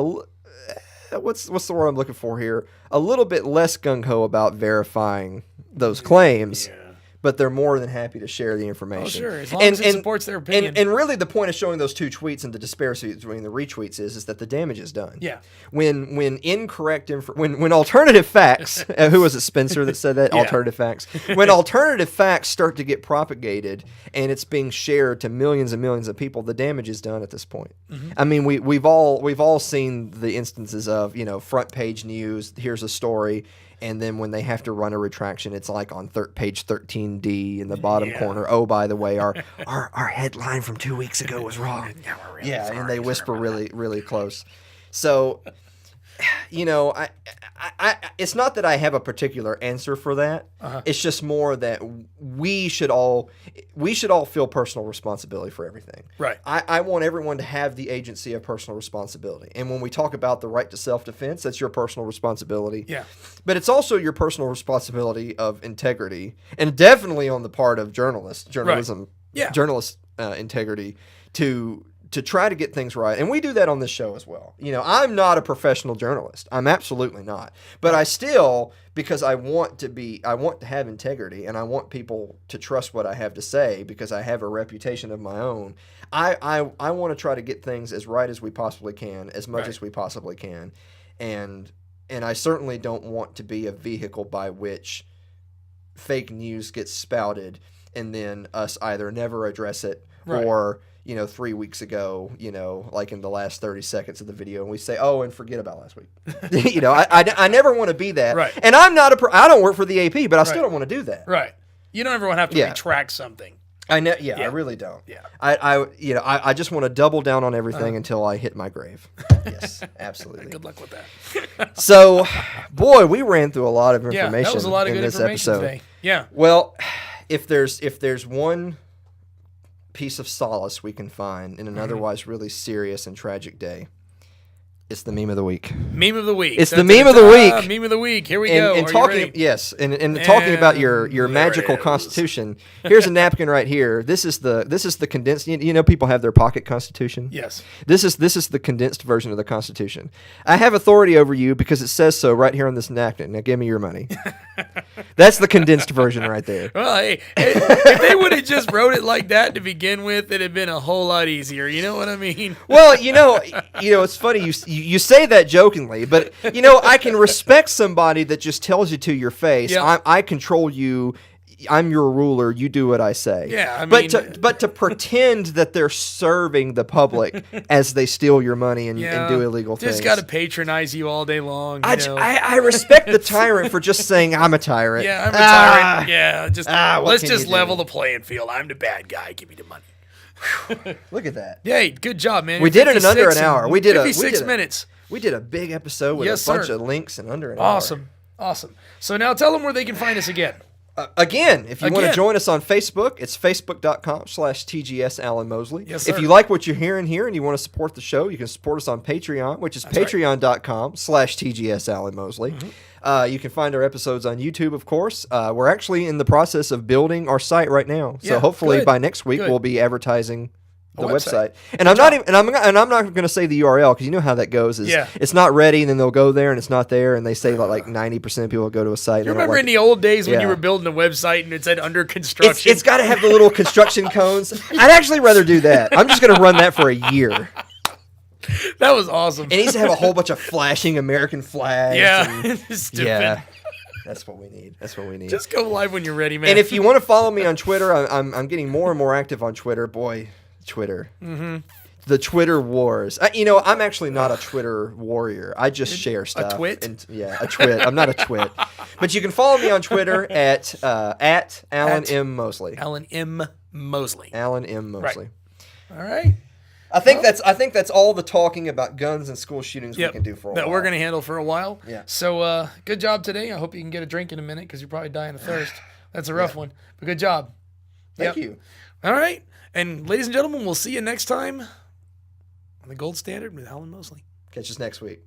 what's the word I'm looking for here? A little bit less gung-ho about verifying those claims. Yeah. but they're more than happy to share the information. Oh, sure. As long as it supports their opinion. And really the point of showing those 2 tweets and the disparity between the retweets is that the damage is done. Yeah. When incorrect when alternative facts, who was it, Spencer, that said that? Yeah. Alternative facts. When alternative facts start to get propagated and it's being shared to millions and millions of people, the damage is done at this point. Mm-hmm. I mean, we've all seen the instances of, front page news, here's a story, and then when they have to run a retraction, it's like on page 13D in the bottom corner. Oh, by the way, our headline from 2 weeks ago was wrong. Yeah, we're really sorry. And they whisper really, really close. So, I it's not that I have a particular answer for that. Uh-huh. It's just more that we should all feel personal responsibility for everything. Right. I want everyone to have the agency of personal responsibility. And when we talk about the right to self-defense, that's your personal responsibility. Yeah. But it's also your personal responsibility of integrity, and definitely on the part of journalism, right. Yeah. journalist integrity to try to get things right. And we do that on this show as well. I'm not a professional journalist. I'm absolutely not. But I still, because I want to have integrity, and I want people to trust what I have to say because I have a reputation of my own. I want to try to get things as right as we possibly can, as much as we possibly can. And I certainly don't want to be a vehicle by which fake news gets spouted and then us either never address it or 3 weeks ago, like in the last 30 seconds of the video, and we say, oh, and forget about last week. I never want to be that. Right. And I'm not I don't work for the AP, but I still don't want to do that. Right. You don't ever want to have to retract something. I know. Yeah, I really don't. Yeah. I just want to double down on everything until I hit my grave. Yes, absolutely. Good luck with that. So, boy, we ran through a lot of information. Yeah, that was a lot of good information episode. Today. Yeah. Well, if there's one piece of solace we can find in an otherwise really serious and tragic day, it's the meme of the week. Meme of the week. It's the meme of the week. Meme of the week. Here we go. And talking, yes, and talking about your magical constitution. Here's a napkin right here. This is the condensed. People have their pocket constitution. Yes. This is the condensed version of the Constitution. I have authority over you because it says so right here on this napkin. Now give me your money. That's the condensed version right there. Well, hey, if they would have just wrote it like that to begin with, it'd have been a whole lot easier. You know what I mean? Well, it's funny you say that jokingly, but I can respect somebody that just tells you to your face, I control you. I'm your ruler. You do what I say. Yeah, I mean, but to pretend that they're serving the public as they steal your money and do illegal things. Just got to patronize you all day long. I respect the tyrant for just saying I'm a tyrant. Yeah, I'm a tyrant. Yeah, let's just level the playing field. I'm the bad guy. Give me the money. Look at that. Yay, good job, man. We did it in under an hour. We did 56 minutes. We did a big episode with a bunch of links in under an hour. Awesome. So now tell them where they can find us again. Again, if you want to join us on Facebook, it's facebook.com/TGS Alan Mosley. Yes, sir. If you like what you're hearing here and you want to support the show, you can support us on Patreon, which is patreon.com/TGS Alan Mosley. Mm-hmm. You can find our episodes on YouTube, of course. We're actually in the process of building our site right now. So hopefully by next week we'll be advertising the website. And I'm not going to say the URL because you know how that goes. It's not ready, and then they'll go there and it's not there, and they say like 90% of people go to a site. You remember in the old days when you were building a website and it said under construction? It's got to have the little construction cones. I'd actually rather do that. I'm just going to run that for a year. That was awesome. It needs to have a whole bunch of flashing American flags. Yeah, stupid. Yeah. That's what we need. Just go live when you're ready, man. And if you want to follow me on Twitter, I'm getting more and more active on Twitter. Boy, Twitter. Mm-hmm. The Twitter wars. I'm actually not a Twitter warrior. I just share stuff. A twit? A twit. I'm not a twit. But you can follow me on Twitter at Alan M. Mosley. Alan M. Mosley. Right. All right. I think that's all the talking about guns and school shootings we can do for a while. That we're going to handle for a while. Yeah. So good job today. I hope you can get a drink in a minute because you're probably dying of thirst. That's a rough one. But good job. Thank you. All right. And ladies and gentlemen, we'll see you next time on The Gold Standard with Alan Mosley. Catch us next week.